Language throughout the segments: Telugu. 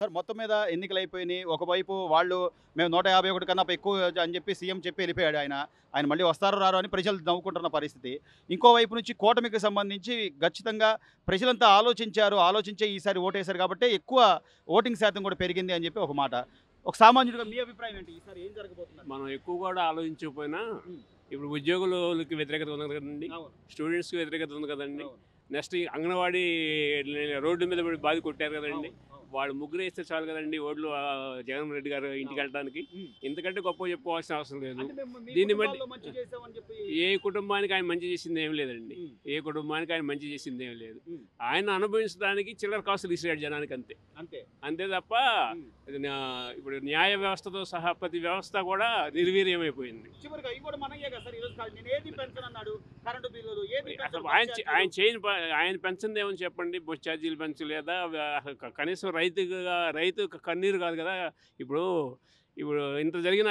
సార్ మొత్తం మీద ఎన్నికలైపోయినాయి. ఒకవైపు వాళ్ళు మేము 151 కన్నా ఎక్కువ అని చెప్పి సీఎం చెప్పి వెళ్ళిపోయాడు ఆయన. ఆయన మళ్ళీ వస్తారో రారో అని ప్రజలు నవ్వుకుంటున్న పరిస్థితి. ఇంకోవైపు నుంచి కూటమికి సంబంధించి ఖచ్చితంగా ప్రజలంతా ఆలోచించారు. ఆలోచించే ఈసారి ఓటేశారు కాబట్టే ఎక్కువ ఓటింగ్ శాతం కూడా పెరిగింది అని చెప్పి ఒక మాట. ఒక సామాన్యుడిగా మీ అభిప్రాయం ఏంటి? ఈసారి ఏం జరగబోతుందని? మనం ఎక్కువ కూడా ఆలోచించకపోయినా హ్మ్. ఇప్పుడు ఉద్యోగులకి వ్యతిరేకత ఉంది కదండి, అవును. స్టూడెంట్స్కి వ్యతిరేకత ఉంది కదండి, అవును. నెక్స్ట్ ఈ అంగన్వాడీ రోడ్డు మీద పడి బాధ కొట్టారు కదండి. అవును. అవును. వాళ్ళు ముగ్గురు వేస్తే చాలు కదండి ఓట్లు జగన్మోహన్ రెడ్డి గారు ఇంటికి వెళ్ళడానికి. హ్మ్. ఇంతకంటే గొప్ప చెప్పుకోవాల్సిన అవసరం లేదు. అంటే మేము మీ దీన్ని బట్టి కుటుంబాల్లో మంచి చేసామని చెప్పి ఏ కుటుంబానికి ఆయన మంచి చేసింది ఏం లేదండి. హ్మ్. ఏ కుటుంబానికి ఆయన మంచి చేసింది ఏం లేదు. హ్మ్. ఆయన అనుభవించడానికి చిల్లర కాసులు ఇస్తాడు జనానికి, అంతే. అంతే. అంతే తప్ప హ్మ్. ఇప్పుడు న్యాయ వ్యవస్థతో సహా ప్రతి వ్యవస్థ కూడా నిర్వీర్యమైపోయింది. చివరిగా ఇవి కూడా మనయ్యే కదా సార్. ఈరోజు నేను ఏది పెంచనన్నాడు. కరెంటు బిల్లులు ఏది అసలు పెంచను, ఆయన బస్ చే- ఆయన ఛార్జీలు. చేయని ఆయన పెంచింది ఏమని చెప్పండి. బస్ ఛార్జీలు పెంచలేదా? అసలు కనీసం రైతు కన్నీరు కాదు కదా. ఇప్పుడు ఇప్పుడు ఇంత జరిగిన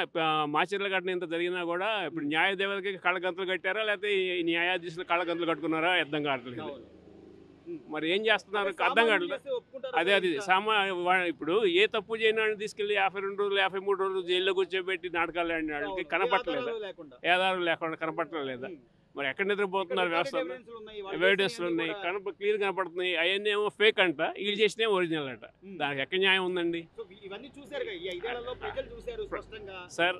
మాచర్ల ఘటన ఇంత జరిగినా కూడా ఇప్పుడు న్యాయ దేవతకి కళ్ళగంతలు కట్టారా, లేకపోతే ఈ న్యాయాధీశులు కళ్ళగంతలు కట్టుకున్నారా అర్థం కావట్లేదు. అవును. హ్మ్. మరి ఏం చేస్తున్నారు అంటే అర్థం సామాన్యులు కావట్లేదు. చేస్తే ఒప్పుకుంటారా అదే సార్ అది ఇంకా? ఇప్పుడు ఏ తప్పు చేయని తీసుకెళ్ళి 52 రోజులు 53 రోజులు జైల్లో కూర్చోబెట్టి నాటకాలు ఆడిన వాళ్ళకి అవును. ఏ కనపట్టలేదా? ఆధారాలు లేకుండా. ఏదారు లేకుండా కనపట్టలేదా? హ్మ్. మరి ఎక్కడ నిద్రపోతున్నారు ఇక్కడ వ్యవస్థ? రికార్డెడ్ ఎవిడెన్స్‌లు ఉన్నాయి. వాళ్ళు ఎవిడెన్స్లు చేసినయన్నీ ఉన్నాయి, కూడా క్లియర్ కనపడుతున్నాయి. అవన్నీ ఏమో ఫేక్ అంట, వీళ్ళు చేసినే ఒరిజినల్ అంట. హ్మ్. దానికి ఎక్కడ న్యాయం ఉందండి? సో ఇవన్నీ చూసారుగా. ఈ 5 ఏళ్లలో ప్రజలు చూసారు స్పష్టంగా. సార్,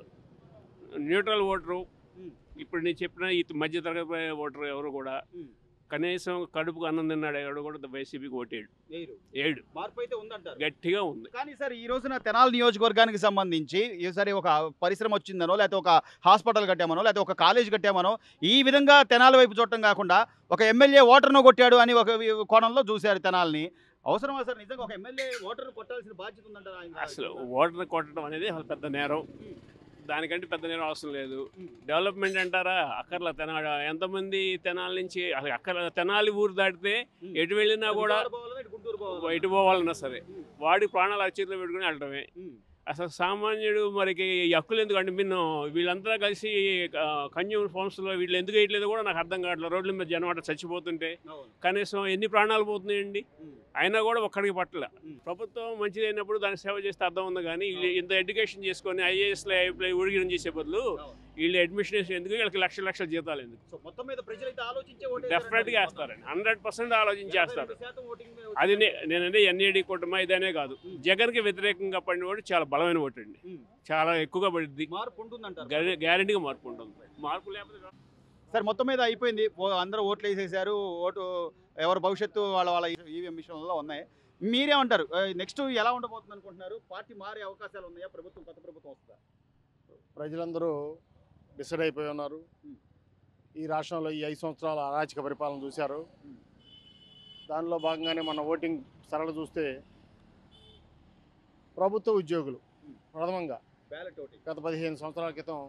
న్యూట్రల్ ఓటరు, హ్మ్. ఇప్పుడు నేను చెప్పిన ఈ మధ్యతరగతి ఓటరు ఎవరు కూడా హ్మ్. కనీసం కడుపుకు అన్నం తిన్నాడు ఎవడు కూడా వైసీపీకి ఓటేడు. వేయరు. ఏడు మార్పు అయితే ఉందంటారు. గట్టిగా ఉంది. కానీ సార్ ఈ రోజున తెనాలి నియోజకవర్గానికి సంబంధించి ఈసారి ఒక పరిశ్రమ వచ్చిందనో, లేకపోతే ఒక హాస్పిటల్ కట్టామనో, లేకపోతే ఒక కాలేజ్ కట్టామనో, ఈ విధంగా తెనాలి వైపు చూడటం కాకుండా ఒక ఎమ్మెల్యే ఓటర్ను కొట్టాడు అని ఒక కోణంలో చూశారు తెనాలిని. అవసరమా సార్ నిజంగా ఒక ఎమ్మెల్యే ఓటర్ను కొట్టాల్సిన బాధ్యత ఉందంటారా ఆయన? అసలు ఓటర్ కొట్టడం అనేది అసలు పెద్ద నేరం. హ్మ్. దానికంటే పెద్ద నేరం అవసరం లేదు. హ్మ్. డెవలప్మెంట్ అంటారా? అక్కర్లా. ఎంతమంది తెనాలి నుంచి అసలు తెనాలి ఊరు దాటితే హ్మ్. ఎటు వెళ్ళినా కూడా విజయవాడ పోవాలన్నా, ఇటు గుంటూరు పోవాలన్నా. ఎటు పోవాలన్నా సరే హ్మ్. వాడి ప్రాణాలు అరచేతిలో పెట్టుకుని వెళ్ళటమే. హ్మ్. అసలు సామాన్యుడు మరికి ఈ హక్కులు ఎందుకు అంటే వీళ్ళంతా కలిసి కన్యూమర్ ఫార్మ్స్లో వీళ్ళు ఎందుకు వేయట్లేదు కూడా నాకు అర్థం కావట్లేదు. రోడ్ల మీద జనం అట్లా చచ్చిపోతుంటే అవును. కనీసం ఎన్ని ప్రాణాలు పోతున్నాయండి? హ్మ్. అయినా కూడా ఒక్కడికి పట్టల. హ్మ్. ప్రభుత్వం మంచిది అయినప్పుడు దానికి సేవ చేస్తే అర్థం ఉంది, కానీ వీళ్ళు ఇంత ఎడ్యుకేషన్ చేసుకొని ఐఏఎస్లో ఉడిగిన చేసే బదులు అవును. వీళ్ళు అడ్మిషన్ ఎందుకు, వీళ్ళకి లక్షల లక్షల జీతాలు ఎందుకు? సో మొత్తం మీద ప్రజలైతే ఆలోచించే డెఫినెట్గా వేస్తారండి, 100% ఆలోచించేస్తారు. 85% ఓటింగ్ మీద అది వచ్చింది. నేనంటే ఎన్ఏడి కుటుంబం ఇదనే కాదు, హ్మ్. జగన్కి వ్యతిరేకంగా పడిన వాడు చాలా బలమైన ఓటు అండి. హ్మ్. చాలా ఎక్కువగా పడుద్ది. మార్పు ఉంటుందంటారు. గ్యారెంటీగా మార్పు ఉంటుంది. మార్పు లేకపోతే సార్ మొత్తం మీద అయిపోయింది. అందరూ ఓట్లు వేసేసారు. ఓటు ఎవరి భవిష్యత్తు వాళ్ళ వాళ్ళ ఈవీఎం మిషన్లలో ఉన్నాయి. మీరేమంటారు? నెక్స్ట్ ఎలా ఉండబోతుంది అనుకుంటున్నారు? పార్టీ మారే అవకాశాలు ఉన్నాయా? కొత్త ప్రభుత్వం వస్తుందా? ప్రజలందరూ డిసైడ్ అయిపోయి ఉన్నారు. ఉమ్. ఈ రాష్ట్రంలో ఈ 5 సంవత్సరాల అరాచక పరిపాలన చూశారు. ఉమ్. దానిలో భాగంగానే మన ఓటింగ్ సరళ చూస్తే ప్రభుత్వ ఉద్యోగులు ఉమ్. ప్రథమంగా బ్యాలెట్ ఓటింగ్. గత 15 సంవత్సరాల క్రితం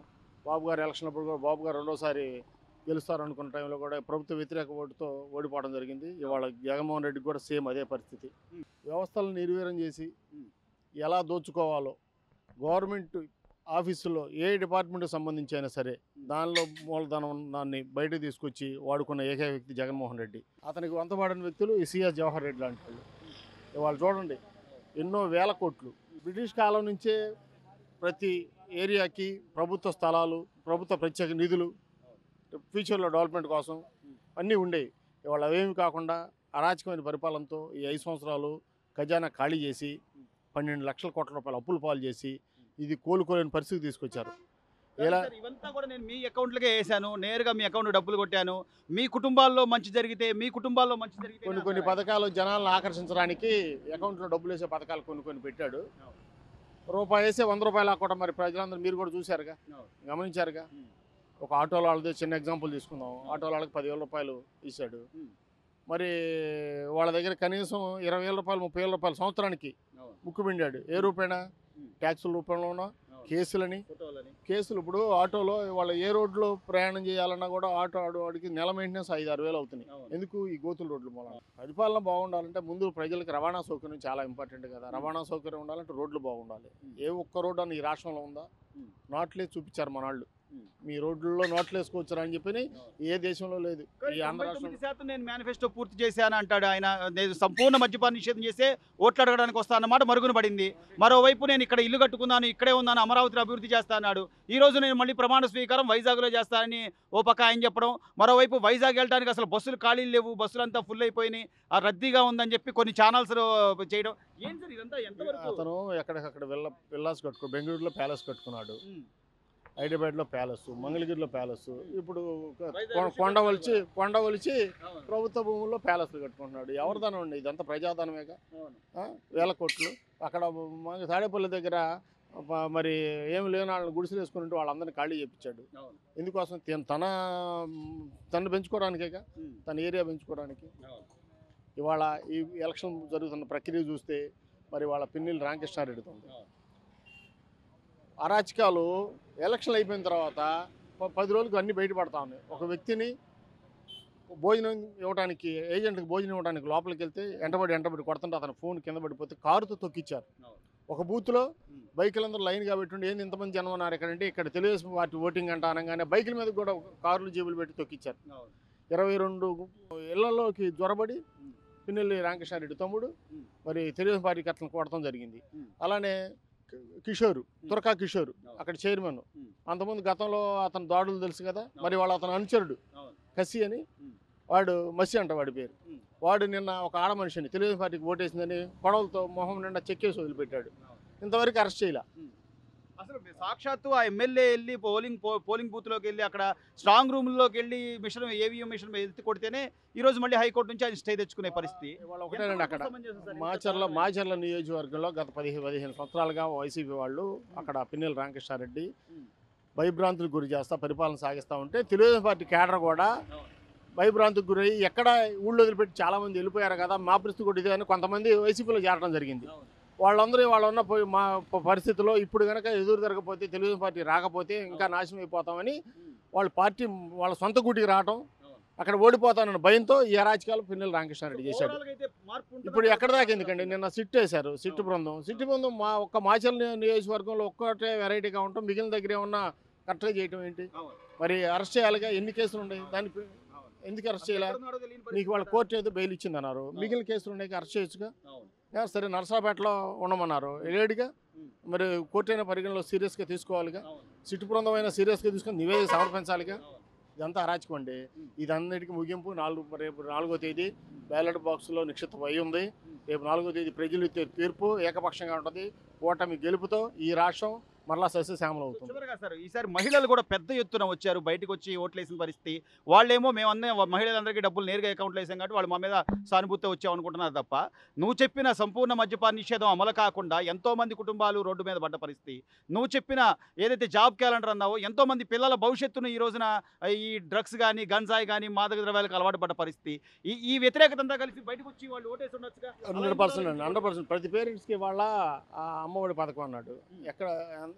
బాబు గారు ఎలక్షన్ అప్పుడు కూడా బాబు గారు రెండోసారి గెలుస్తారనుకున్న టైంలో కూడా ప్రభుత్వ వ్యతిరేక ఓటుతో ఓడిపోవడం జరిగింది. ఇవాళ జగన్మోహన్ రెడ్డికి కూడా సేమ్ అదే పరిస్థితి. వ్యవస్థలను నిర్వీర్యం చేసి ఎలా దోచుకోవాలో గవర్నమెంట్ ఆఫీసులో ఏ డిపార్ట్మెంట్కి సంబంధించి అయినా సరే దానిలో మూలధనం దాన్ని బయటకు తీసుకొచ్చి వాడుకున్న ఏకైక వ్యక్తి జగన్మోహన్ రెడ్డి. అతనికి వంతపాడిన వ్యక్తులు ఈ సిఎస్ జవహర్ రెడ్డి లాంటి వాళ్ళు. ఇవాళ చూడండి, ఎన్నో వేల కోట్లు బ్రిటిష్ కాలం నుంచే ప్రతి ఏరియాకి ప్రభుత్వ స్థలాలు, ప్రభుత్వ ప్రత్యేక నిధులు ఫ్యూచర్లో డెవలప్మెంట్ కోసం అన్నీ ఉండేవి. ఇవాళ అవేమి కాకుండా అరాచకమైన పరిపాలనతో ఈ 5 సంవత్సరాలు ఖజానా ఖాళీ చేసి 12 లక్షల కోట్ల రూపాయలు అప్పులు పాలు చేసి ఇది కోలుకోలేని పరిస్థితి తీసుకొచ్చారు. ఎలా సార్, ఇవంతా కూడా నేను మీ అకౌంట్లకే వేసాను. నేరుగా మీ అకౌంట్ డబ్బులు కొట్టాను. మీ కుటుంబాల్లో మంచి జరిగితే కొన్ని పథకాలు జనాలను ఆకర్షించడానికి అకౌంట్లో డబ్బులు వేసే పథకాలు కొన్ని పెట్టాడు. రూపాయి వేసే 100 రూపాయలు ఆకుండా మరి ప్రజలందరూ మీరు కూడా చూశారుగా, గమనించారుగా. ఒక ఆటోలో వాళ్ళది చిన్న ఎగ్జాంపుల్ తీసుకుందాం. ఆటోలో వాళ్ళకి 10,000 రూపాయలు ఇచ్చాడు. మరి వాళ్ళ దగ్గర కనీసం 20,000 రూపాయలు 30,000 రూపాయలు సంవత్సరానికి ముక్కుపిండాడు. ఏ రూపేణా? ట్యాక్సుల రూపంలోనో, కేసులు. ఇప్పుడు ఆటోలో వాళ్ళ ఏ రోడ్లో ప్రయాణం చేయాలన్నా కూడా వాడికి నెల మెయింటెనెన్స్ 5-6 వేలు అవుతున్నాయి. ఎందుకు? ఈ గోతుల రోడ్లు మూలన. పరిపాలన బాగుండాలంటే ముందు ప్రజలకు రవాణా సౌకర్యం చాలా ఇంపార్టెంట్ కదా. రవాణా సౌకర్యం ఉండాలంటే రోడ్లు బాగుండాలి. ఏ ఒక్క రోడ్డు అని ఈ రాష్ట్రంలో ఉందా? నాట్లే చూపించారు మన వాళ్ళు. మీ రోడ్లలో నోట్లు వేసుకోవచ్చురా అని చెప్పి ఏ దేశంలో లేదు. ఈ ఆంధ్ర రాష్ట్రం 99% నేను మేనిఫెస్టో పూర్తి చేశాను అంటాడు ఆయన. నేను సంపూర్ణ మద్యపాన నిషేధం చేస్తే ఓట్లు అడగడానికి వస్తానన్నమాట మరుగున పడింది. మరోవైపు నేను ఇక్కడ ఇల్లు కట్టుకున్నాను, ఇక్కడే ఉన్నాను, అమరావతిని అభివృద్ధి చేస్తాన్నాడు. ఈ రోజు నేను మళ్ళీ ప్రమాణ స్వీకారం వైజాగ్లో చేస్తానని ఓ పక్క ఆయన చెప్పడం, మరోవైపు వైజాగ్ వెళ్ళడానికి అసలు బస్సులు ఖాళీలు లేవు, బస్సులంతా ఫుల్ అయిపోయినాయి, ఆ రద్దీగా ఉందని చెప్పి కొన్ని ఛానల్స్ చేయడం. ఏం సార్ ఇదంతా ఎంతవరకు? అతను ఎక్కడికక్కడ విల్లాస్ బెంగళూరులో ప్యాలెస్ కట్టుకున్నాడు, హైదరాబాద్లో ప్యాలెస్, మంగళగిరిలో ప్యాలెస్, ఇప్పుడు కొండ ఒలిచి ప్రభుత్వ భూముల్లో ప్యాలెస్లు కట్టుకుంటున్నాడు. ఎవరిదానం అండి ఇదంతా? ప్రజాధనమేగా. వేల కోట్లు. అక్కడ తాడేపల్లి దగ్గర మరి ఏమి లేని వాళ్ళని గుడిసెలు వేసుకుంటూ వాళ్ళందరినీ ఖాళీ చేయించాడు. ఎందుకోసం? తను పెంచుకోవడానికేగా, తన ఏరియా పెంచుకోవడానికి. ఇవాళ ఈ ఎలక్షన్ జరుగుతున్న ప్రక్రియ చూస్తే మరి వాళ్ళ పిన్నెల్లి రామకృష్ణారెడ్డితో అరాచకాలు ఎలక్షన్లు అయిపోయిన తర్వాత 10 రోజులకు అన్నీ బయటపడతా ఉన్నాయి. ఒక వ్యక్తిని భోజనం ఇవ్వడానికి, ఏజెంట్కి భోజనం ఇవ్వడానికి లోపలికి వెళ్తే ఎంటబడి కొడుతుంటే అతను ఫోన్ కింద పడిపోతే కారుతో తొక్కిచ్చారు. ఒక బూత్లో బైకులందరూ లైన్గా పెట్టుండి ఏంది ఇంతమంది జనం ఉన్నారు ఇక్కడంటే, ఇక్కడ తెలుగుదేశం పార్టీ ఓటింగ్ అంట అనగానే బైకుల మీద కూడా కార్లు జేబులు పెట్టి తొక్కిచ్చారు. 22 ఇళ్లలోకి జ్వరబడి పిన్నెల్లి రామకృష్ణారెడ్డి తమ్ముడు మరి తెలుగుదేశం పార్టీకి అట్లా కొడతాం జరిగింది. అలానే తురకా కిషోర్ అక్కడ చైర్మన్, అంతకుముందు గతంలో అతను దాడులు తెలుసు కదా. మరి అతను అనుచరుడు కసి అని, వాడు మసి అంట వాడి పేరు. వాడు నిన్న ఒక ఆడ మనిషిని తెలుగుదేశం పార్టీకి ఓటేసిందని గొడవలతో మొహం నిండా చెక్కేసి వదిలిపెట్టాడు. ఇంతవరకు అరెస్ట్ చేయాల. అసలు సాక్షాత్తు ఆ ఎమ్మెల్యే వెళ్ళి పోలింగ్ బూత్లోకి వెళ్ళి అక్కడ స్ట్రాంగ్ రూమ్లోకి వెళ్ళి ఏవిఎం మిషన్ ఎత్తి కొడితేనే ఈ రోజు మళ్ళీ హైకోర్టు నుంచి ఆయన స్టే తెచ్చుకునే పరిస్థితి. ఇవాళ ఒకటేనండి, అక్కడ మాచర్ల నియోజకవర్గంలో గత 15 సంవత్సరాలుగా వైసీపీ వాళ్ళు అక్కడ పిన్నెల్లి రామకృష్ణారెడ్డి భయభ్రాంతులకు గురి చేస్తా పరిపాలన సాగిస్తూ ఉంటే తెలుగుదేశం పార్టీ కేడర్ కూడా భయభ్రాంతికి గురై ఎక్కడ ఊళ్ళో వదిలిపెట్టి చాలామంది వెళ్ళిపోయారు కదా, మా పరిస్థితి కూడా ఇదే అని కొంతమంది వైసీపీలో చేరడం జరిగింది. వాళ్ళందరూ ఉన్న మా పరిస్థితిలో ఇప్పుడు కనుక ఎదురు తిరగకపోతే తెలుగుదేశం పార్టీ రాకపోతే ఇంకా నాశనం అయిపోతామని వాళ్ళ సొంత గూటికి రావటం, అక్కడ ఓడిపోతానన్న భయంతో ఈ అరాచకాలు పిన్నెల్లి రామకృష్ణారెడ్డి చేశాడు. ఇప్పుడు ఎక్కడ దాకా ఎందుకండి, నిన్న సిట్ వేశారు. సిట్టు బృందం ఒక్క మాచర్ల నియోజకవర్గంలో ఒక్కటే వెరైటీగా ఉంటాం, మిగిలిన దగ్గర ఏమన్నా కరెక్ట్గా చేయటం ఏంటి? మరి అరెస్ట్ చేయాలిగా. ఎన్ని కేసులు ఉన్నాయి దానికి ఎందుకు అరెస్ట్ చేయాలి? నీకు వాళ్ళ కోర్టు ఏదో బెయిల్ ఇచ్చింది అన్నారు, మిగిలిన కేసులు ఉన్నాయి అరెస్ట్ చేయొచ్చుగా. సరే నర్సాపేటలో ఉండమన్నారు, లేడుగా. మరి కోర్టు అయినా పరిగణలో సీరియస్గా తీసుకోవాలిగా, సిట్టు బృందం అయినా సీరియస్గా తీసుకొని నివేదిక సమర్పించాలిగా. ఇదంతా అరాచకం అండి. ఇదన్నిటికీ ముగింపు రేపు 4వ తేదీ బ్యాలెట్ బాక్స్లో నిక్షిప్తం అయి ఉంది. రేపు 4వ తేదీ ప్రజలు ఇచ్చే తీర్పు ఏకపక్షంగా ఉంటుంది. కూటమి గెలుపుతో ఈ రాష్ట్రం మరలా సస్యశ్యామలం అవుతుంది. చివరగా సార్ ఈసారి మహిళలు కూడా పెద్ద ఎత్తున వచ్చారు, బయటకు వచ్చి ఓట్లు వేసిన పరిస్థితి. వాళ్ళేమో మేము మహిళలందరికీ డబ్బులు నేరుగా అకౌంట్లో వేసాం కాబట్టి వాళ్ళు మా మీద సానుభూతి వచ్చామనుకుంటున్నారు తప్ప, నువ్వు చెప్పిన సంపూర్ణ మద్యపాన నిషేధం అమలు కాకుండా ఎంతోమంది కుటుంబాలు రోడ్డు మీద పడ్డ పరిస్థితి, నువ్వు చెప్పిన ఏదైతే జాబ్ క్యాలెండర్ అన్నావో ఎంతోమంది పిల్లల భవిష్యత్తును ఈ రోజున ఈ డ్రగ్స్ కానీ గంజాయి కానీ మాదక ద్రవ్యాలకు అలవాటు పడ్డ పరిస్థితి. ఈ వ్యతిరేకత అంతా కలిసి బయటకు వచ్చి వాళ్ళు ఓటేసి ఉండొచ్చుగా. 100% ప్రతి పేరెంట్స్కి వాళ్ళ అమ్మఒడి పథకం అన్నాడు. ఎక్కడ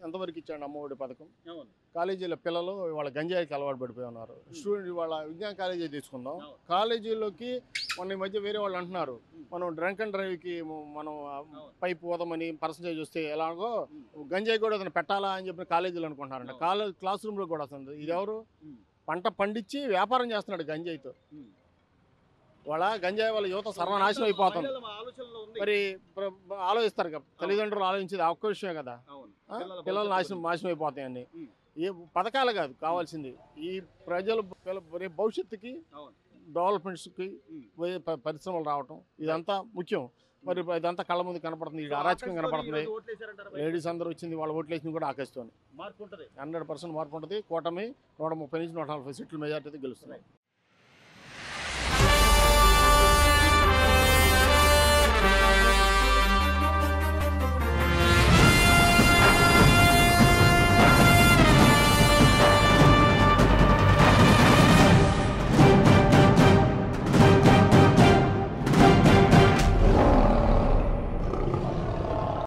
ఎంతవరకు ఇచ్చాడు అమ్మఒడి పథకం? కాలేజీలో పిల్లలు వాళ్ళ గంజాయికి అలవాటు పడిపోయి ఉన్నారు. స్టూడెంట్ వాళ్ళ విజ్ఞాన కాలేజీ తీసుకుందాం, కాలేజీలోకి మొన్న ఈ మధ్య వేరే వాళ్ళు అంటున్నారు మనం డ్రంక్ అండ్ డ్రైవ్కి మనం పైపు పోదామని పర్సంటేజ్ వస్తే ఎలాగో గంజాయి కూడా అతను పెట్టాలా అని చెప్పిన కాలేజీలు అనుకుంటున్నారంట. క్లాస్ రూమ్లో కూడా వస్తుంది. ఇది ఎవరు పంట పండించి వ్యాపారం చేస్తున్నాడు గంజాయితో. వాళ్ళ గంజాయి వాళ్ళ యువత సర్వనాశనం అయిపోతుంది. మరి ఆలోచిస్తారు కదా, తల్లిదండ్రులు ఆలోచించేది ఒక్క విషయమే కదా, పిల్లలు నాశనం అయిపోతాయని. ఏ పథకాలు కాదు కావాల్సింది, ఈ ప్రజలు రేపు భవిష్యత్తుకి డెవలప్మెంట్స్కి పరిశ్రమలు రావటం ఇదంతా ముఖ్యం. మరి ఇదంతా కళ్ళ ముందు కనపడుతుంది, ఇది అరాచకం కనపడుతుంది. లేడీస్ అందరూ వచ్చింది, వాళ్ళ ఓట్లేసింది కూడా ఆకేస్తుంది. 100% మార్పు ఉంటుంది. కూటమి 130 నుంచి 140 సీట్లు మెజార్టీ గెలుస్తున్నాయి.